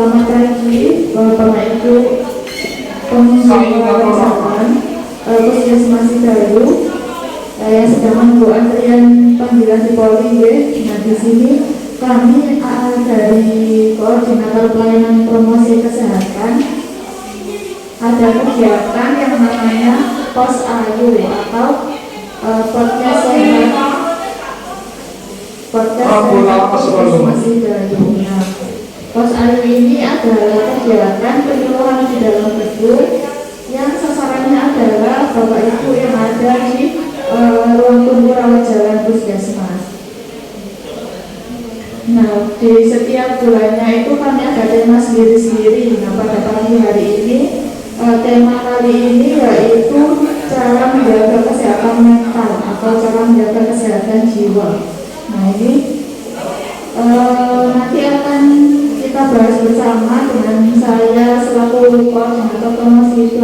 selamat pagi Bapak Ibu pengunjung rencana Puskesmas Sidayu yang sedang menunggu antrian panggilan di Polri. Nah, di sini kami dari Koordinator Pelayanan Promosi Kesehatan ada kegiatan yang namanya Pos Ayu atau podcast sehat. Puskesmas Sidayu. Nah, Pos Ayu ini adalah kegiatan penyuluhan di dalam gedung yang sasarannya adalah Bapak Ibu yang ada di ruang tunggu rawat jalan Puskesmas. Nah, di setiap bulannya itu kami ada tema sendiri-sendiri. Nah, pada pagi hari ini tema kali ini yaitu cara menjaga kesehatan mental atau cara menjaga kesehatan jiwa. Nah, ini nanti akan kita bahas bersama dengan saya selaku Koordinator Promosi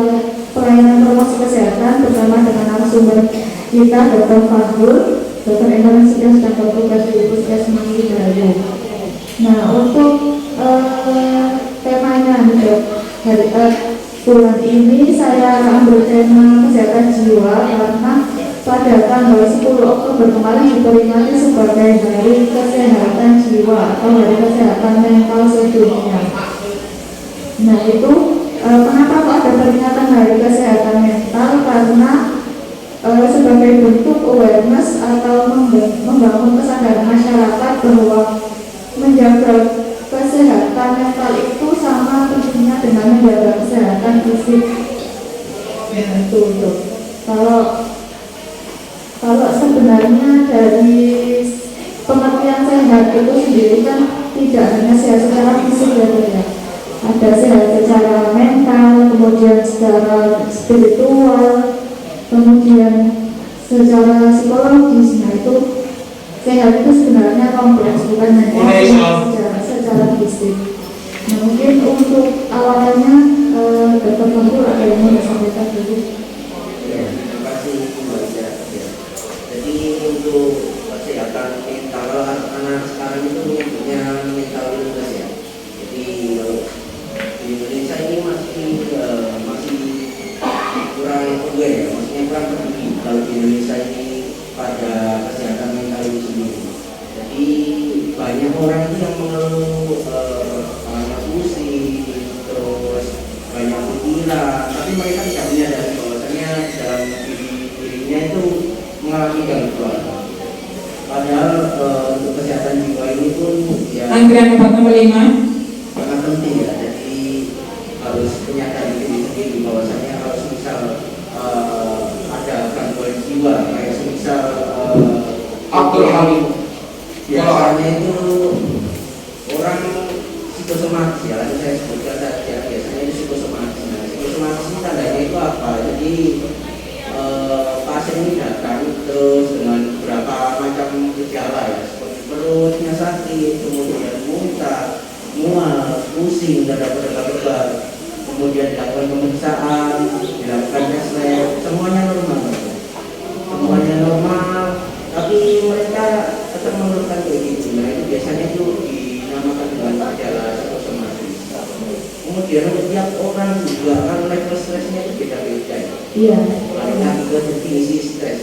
Pelayanan Promosi Kesehatan bersama dengan narasumber kita Dr. Fadul, Dr. Endorse yang sedang bertugas di Puskesmas Sidayu. Nah, untuk temanya hari bulan ini saya ambil tema kesehatan jiwa karena pada tanggal 10 Oktober kemarin diperingati sebagai Hari Kesehatan Jiwa atau Hari Kesehatan Mental Sedunia. Nah, itu kenapa kok ada peringatan Hari Kesehatan Mental? Karena sebagai bentuk awareness atau membangun kesadaran masyarakat bahwa menjaga kesehatan mental itu sama pentingnya dengan menjaga kesehatan fisik. Itu. Kalau sebenarnya dari pengertian sehat itu sendiri kan tidak hanya sehat secara fisik ya. Ada sehat secara mental, kemudian secara spiritual, kemudian secara psikologis. Nah, itu sehat itu sebenarnya kompleks, bukan hanya secara fisik. Nah, mungkin untuk awalnya Dr. Fadul ada yang mau disampaikan dulu. Terima kasih Mbak Ida. Jadi untuk kesehatan mental anak sekarang itu punya mental illness ya. Jadi di Indonesia ini masih kurang aware ya, maksudnya kurang peduli kalau di Indonesia ini pada kesehatan mental itu sendiri. Jadi banyak orang itu yang mengeluh banyak pusing, terus banyak pikiran, tapi mereka tidak menyadari bahwasanya dalam dirinya itu mengalami gangguan. Padahal untuk kesehatan jiwa ini pun ya antrian nomor 5 sangat penting ya. Jadi harus menyadari diri sendiri bahwasanya harus misal ada gangguan jiwa kayak misal Abdul Halim biasanya itu orang psikosomatis ya, lalu saya sebutkan saja biasanya itu psikosomatis. Nah, psikosomatis ini tandanya itu apa? Jadi pasien ini datang terus dengan beberapa macam gejala ya, seperti perutnya sakit, kemudian muntah, mual, pusing, dada berdebar-debar, kemudian dilakukan pemeriksaan, dilakukan tes lab, semuanya normal, tapi mereka tetap mengeluhkan kayak gitu. Nah, itu biasanya itu dinamakan dengan gejala psikosomatis. Kemudian setiap orang juga kan level stresnya itu beda-beda. Iya. Karena juga definisi stres.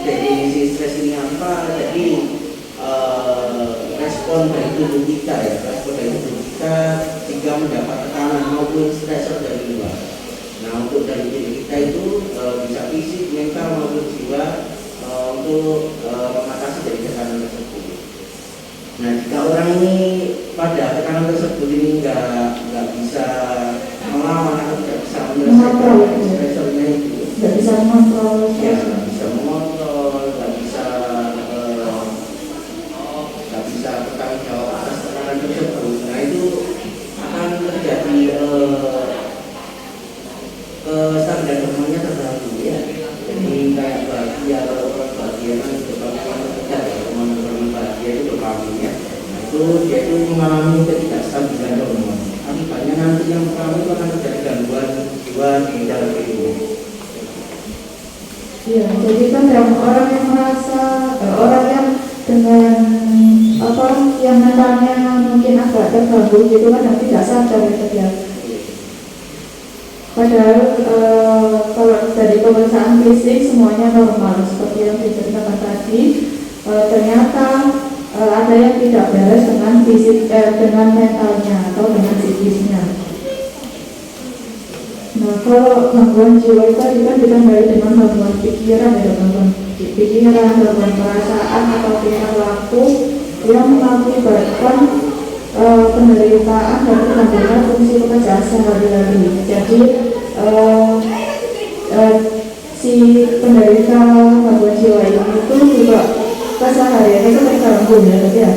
Definisi stres ini apa? Jadi respon dari tubuh kita ya, respon dari tubuh kita jika mendapat tekanan maupun stresor dari luar. Nah, untuk dari diri kita itu bisa fisik, mental maupun jiwa untuk mengatasi dari tekanan tersebut. Nah, jika orang ini pada tekanan tersebut ini nggak bisa melawan atau tidak bisa menyelesaikan stresornya itu, Nggak bisa mengontrol. ya nggak bisa mengontrol, nggak bisa bertanggung jawab atas tekanan tersebut. Nah, itu akan terjadi standar hormonnya terganggu ya. Jadi kayak bahagia, kalau orang bahagia kan dopamin terdekat ya, hormon bahagia itu dopamin ya. Nah, itu dia itu mengalami ketidakstabilan hormon. Akibatnya nanti yang pertama itu akan terjadi gangguan jiwa di dalam tubuh. Iya, jadi kan orang yang merasa orang yang dengan yang mentalnya mungkin agak terganggu gitu kan dan tidak sadar gitu ya. Padahal kalau dari pemeriksaan fisik semuanya normal seperti yang diceritakan tadi, ternyata ada yang tidak beres dengan fisik, dengan mentalnya atau dengan psikisnya. Nah, kalau gangguan jiwa itu tadi kan ditandai dengan gangguan pikiran, ya, gangguan pikiran, gangguan perasaan atau tingkah laku yang mengakibatkan penderitaan dan pengambilan fungsi pekerjaan sehari-hari. Jadi si penderita gangguan jiwa ini itu juga kesehariannya itu terganggu ya,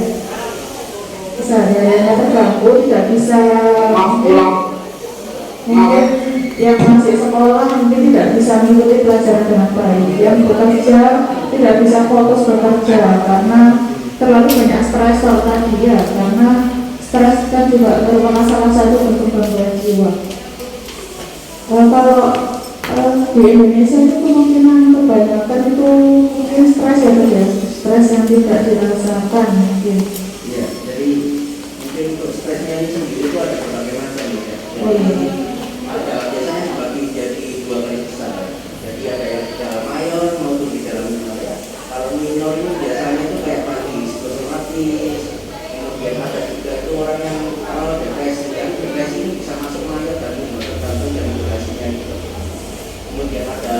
kesehariannya terganggu, tidak bisa mungkin yang masih sekolah mungkin tidak bisa mengikuti pelajaran dengan baik, yang bekerja tidak bisa fokus bekerja karena terlalu banyak stresor tadi ya, karena stres kan juga merupakan salah satu bentuk gangguan jiwa. Kalau di Indonesia itu kemungkinan kebanyakan itu mungkin stres ya, stres yang tidak dirasakan mungkin. Ya, jadi mungkin untuk stresnya ini sendiri itu ada berbagai macam ya. Oh iya. Ada biasanya dibagi jadi dua garis besar. Jadi ada yang di dalam mayor maupun di dalam minor ya. Kalau minor itu biasanya itu kayak psikosomatis, kemudian ada juga itu orang yang depresi, yang depresi ini bisa masuk mayor dan minor tergantung dari durasinya gitu. Kemudian ada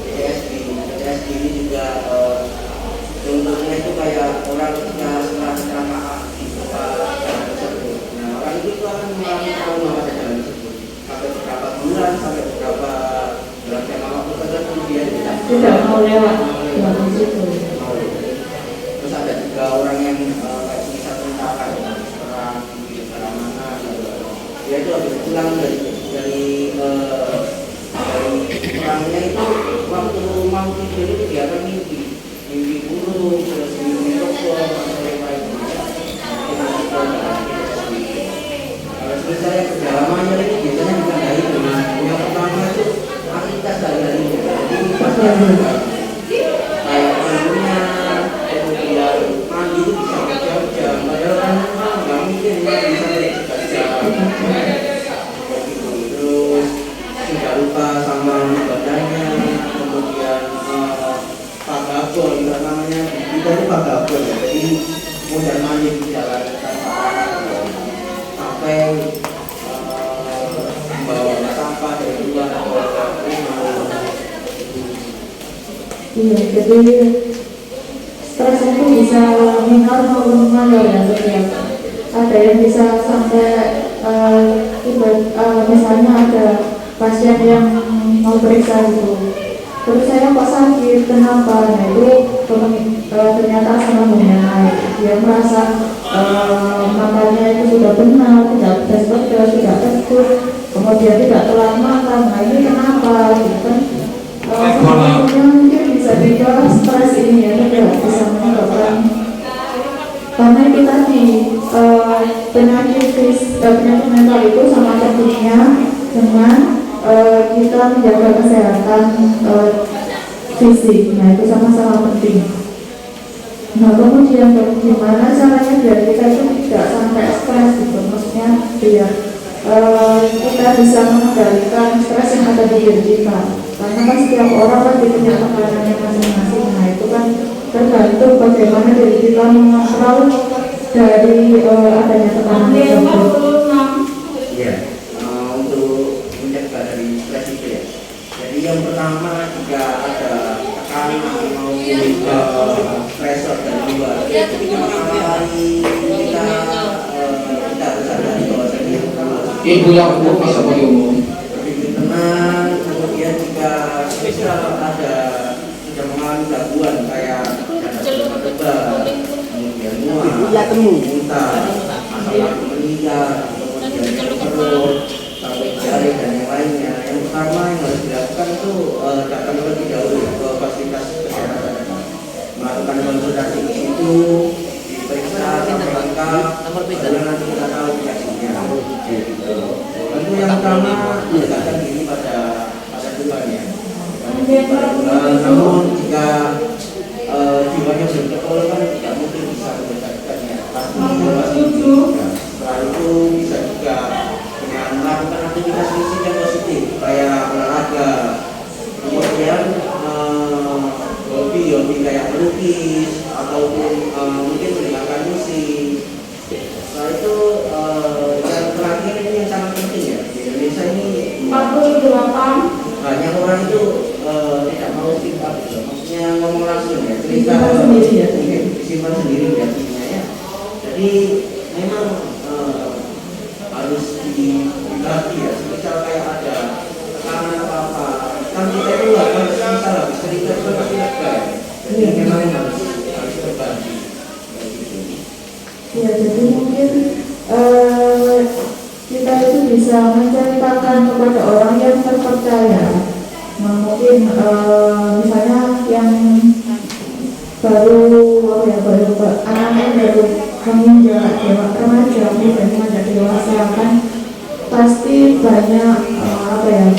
PTSD ini juga contohnya itu kayak orang ketika setelah kecelakaan di tempat jalan tersebut. Nah, orang itu akan mengalami trauma pada jalan tersebut sampai beberapa bulan, sampai beberapa bulan jangka waktu tertentu dia Tidak mau lewat di situ. Terus ada juga orang yang kayak misal tentara, perang di negara mana, dia itu habis pulang dari perangnya itu waktu mau tidur itu dia akan mimpi burung, terus mimpi rokok, atau yang lainnya. Kalau misalnya kedalamannya ini biasanya ditandai dengan yang pertama itu aktivitas sehari-hari. Jadi pasti kayak mandinya, kemudian mandi itu bisa berjam-jam. Padahal kan nggak mungkin mandi sampai 3 jam. Terus tidak lupa sama badannya, kemudian pagabon juga namanya, kita itu pagabon ya, jadi mudah mandi di jalan tanpa sampai membawa sampah dari luar atau rumah. Iya, jadi stres itu bisa minor maupun mayor ya, ada yang bisa sampai misalnya ada pasien yang mau periksa gitu, terus saya kok sakit, kenapa? Nah itu ternyata asam lambungnya naik, dia merasa makannya itu sudah benar, tidak pedas, tidak tegur, kemudian tidak telat makan. Nah ini kenapa? Gitu kan? Sebetulnya mungkin bisa juga stres ini ya, tidak bisa menyebabkan, karena itu tadi penyakit mental itu sama tentunya dengan kita menjaga kesehatan fisik. Nah itu sama-sama penting. Nah kemudian bagaimana caranya biar kita itu tidak sampai stres gitu, maksudnya biar kita bisa mengendalikan stres yang ada di diri kita, karena kan setiap orang kan punya tekanannya masing-masing. Nah itu kan tergantung bagaimana diri kita mengontrol dari adanya tekanan tersebut. Iya, untuk mencegah dari stres itu ya. Jadi yang pertama jika ada tekanan maupun stresor dari luar, kita harus sadari bahwa yang pertama Ibu yang bisa umum. berpikir tenang. Kemudian jika misal ada sudah mengalami gangguan kayak tebal, kemudian muntah, masalah meninggal, kemudian perut, sampai jari dan yang lainnya. Yang pertama yang harus dilakukan itu datang terlebih dahulu ke fasilitas kesehatan, melakukan konsultasi di situ, diperiksa sampai lengkap, baru nanti kita tahu penyakitnya. Tentu yang pertama mendekatkan diri pada Tuhan ya. Namun jika jiwanya belum tertolong kan tidak mungkin bisa mendekatkannya. Pasti melukis ataupun mungkin mendengarkan musik. Setelah itu yang terakhir ini yang sangat penting ya, di Indonesia ini 48 banyak orang itu tidak mau speak up gitu. Maksudnya ngomong langsung ya, cerita Disimpan sendiri ya. disimpan sendiri hatinya ya. Jadi memang harus dilatih ya. Misal kayak ada tekanan apa-apa, kan kita itu harus misal habis cerita itu pasti lega ya. Jadi memang harus berbagi. Ya, jadi mungkin kita itu bisa menceritakan kepada orang yang terpercaya. Nah, mungkin misalnya yang baru anak-anak baru menginjak remaja dan menjadi dewasa kan pasti banyak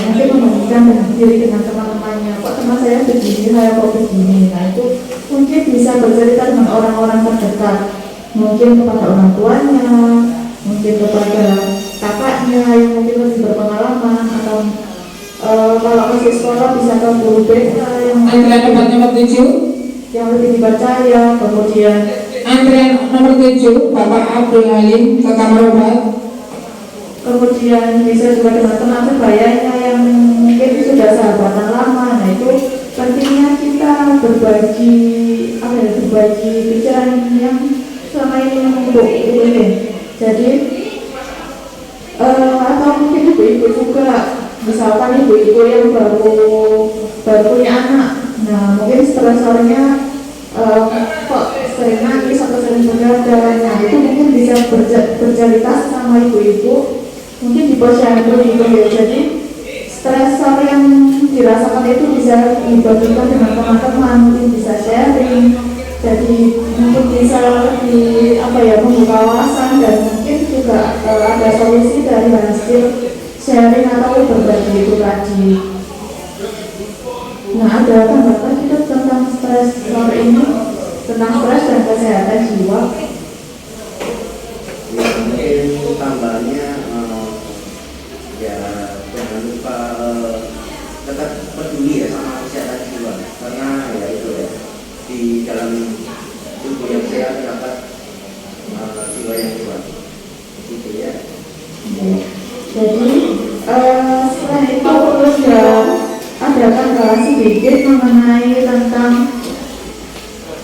mungkin membandingkan dengan diri dengan teman-temannya, kok teman saya begini, saya kok begini. Nah, itu mungkin bisa bercerita dengan orang-orang terdekat, mungkin kepada orang tuanya, mungkin kepada kakaknya yang mungkin lebih berpengalaman, atau kalau masih sekolah bisa ke guru BK Antrian nomor 7. yang lebih dipercaya. Kemudian Antrian nomor 7, Bapak Abdul Halim ke kamar obat. kemudian bisa juga dengan teman sebayanya yang mungkin sudah sahabatan lama. Nah, itu pentingnya kita berbagi berbagi pikiran yang selama ini menumpuk ini. Jadi atau mungkin ibu-ibu juga, misalkan ibu-ibu yang baru punya anak. Nah, mungkin stresornya kok sering nangis atau sering begadang. Nah, itu mungkin bisa bercerita sama ibu-ibu, mungkin di posyandu gitu ya. Jadi stresor yang dirasakan itu bisa dibagikan dengan teman-teman, mungkin bisa sharing. Jadi mungkin bisa lebih membuka wawasan, dan mungkin juga ada solusi dari hasil sharing atau berbagi itu tadi. Nah, ada tanggapan kita tentang stres sore ini, tentang stres dan kesehatan jiwa. Ya, mungkin tambahannya ya jangan lupa tetap peduli ya sama kesehatan jiwa, karena ya itu ya, di dalam tubuh yang sehat dapat jiwa yang kuat gitu ya. Jadi selain itu juga ada tambahan sedikit mengenai tentang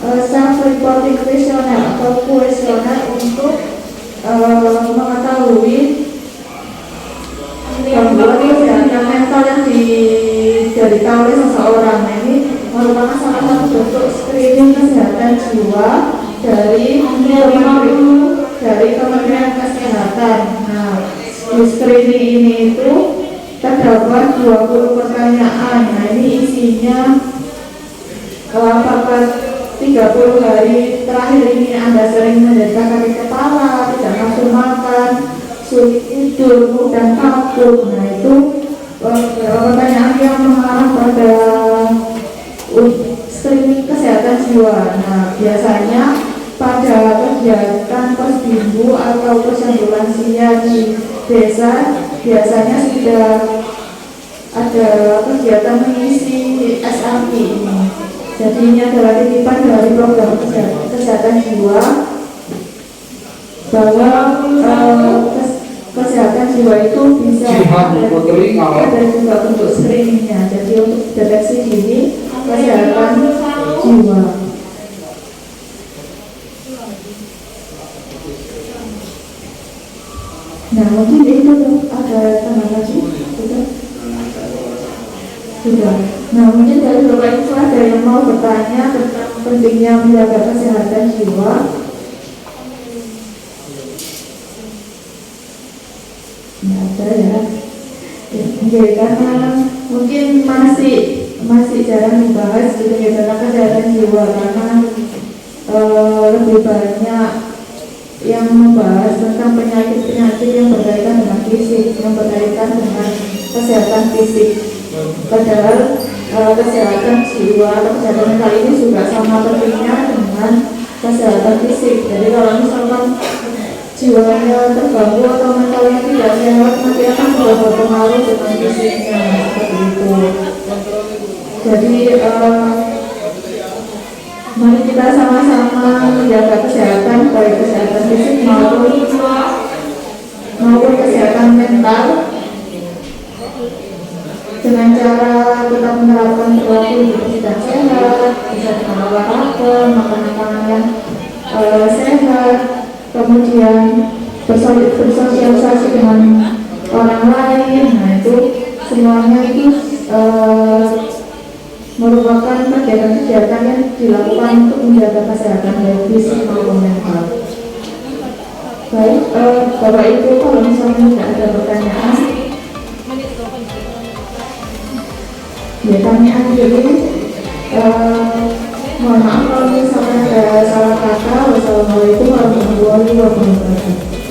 self-reporting questionnaire atau kuesioner untuk mengetahui gangguan kesehatan mental yang diderita oleh seseorang. Nah, ini merupakan salah satu bentuk screening kesehatan jiwa dari Kementerian Kesehatan. Nah, di screening ini itu terdapat 20 pertanyaan. Nah, ini isinya apakah 30 hari terakhir ini Anda sering menderita sakit kepala, tidak nafsu makan, sulit tidur, mudah takut. Nah, itu pertanyaan yang mengarah pada screening kesehatan jiwa. Nah, biasanya pada kegiatan posbindu atau posyandu lansia di desa biasanya sudah ada kegiatan mengisi SRP ini. Jadi ini adalah titipan dari program kesehatan jiwa bahwa kesehatan jiwa itu bisa ada juga untuk screeningnya. Jadi untuk deteksi dini kesehatan jiwa. Nah, mungkin itu ada tambahan lagi, sudah. Nah, mungkin dari Bapak Ibu ada yang mau bertanya tentang pentingnya menjaga kesehatan jiwa. Nah, ada ya. Oke, karena mungkin masih jarang dibahas gitu ya tentang kesehatan jiwa, karena lebih banyak yang membahas tentang penyakit-penyakit yang berkaitan dengan fisik, yang berkaitan dengan kesehatan fisik. Padahal kesehatan jiwa atau kesehatan mental ini juga sama pentingnya dengan kesehatan fisik. Jadi kalau misalkan jiwanya terganggu atau mentalnya tidak sehat, nanti akan juga berpengaruh dengan fisiknya, seperti itu. Jadi Mari kita sama-sama menjaga kesehatan, baik kesehatan fisik maupun kesehatan mental, dengan cara kita menerapkan perilaku hidup kita sehat, bisa dengan olahraga, makan makanan yang sehat, kemudian bersosialisasi dengan orang lain. Nah, itu semuanya itu merupakan kegiatan-kegiatan yang dilakukan untuk menjaga kesehatan baik fisik maupun mental. Baik, Bapak Ibu, kalau misalnya tidak ada pertanyaan, ya kami akhiri. Mohon maaf kalau misalnya ada salah kata. Wassalamualaikum warahmatullahi wabarakatuh.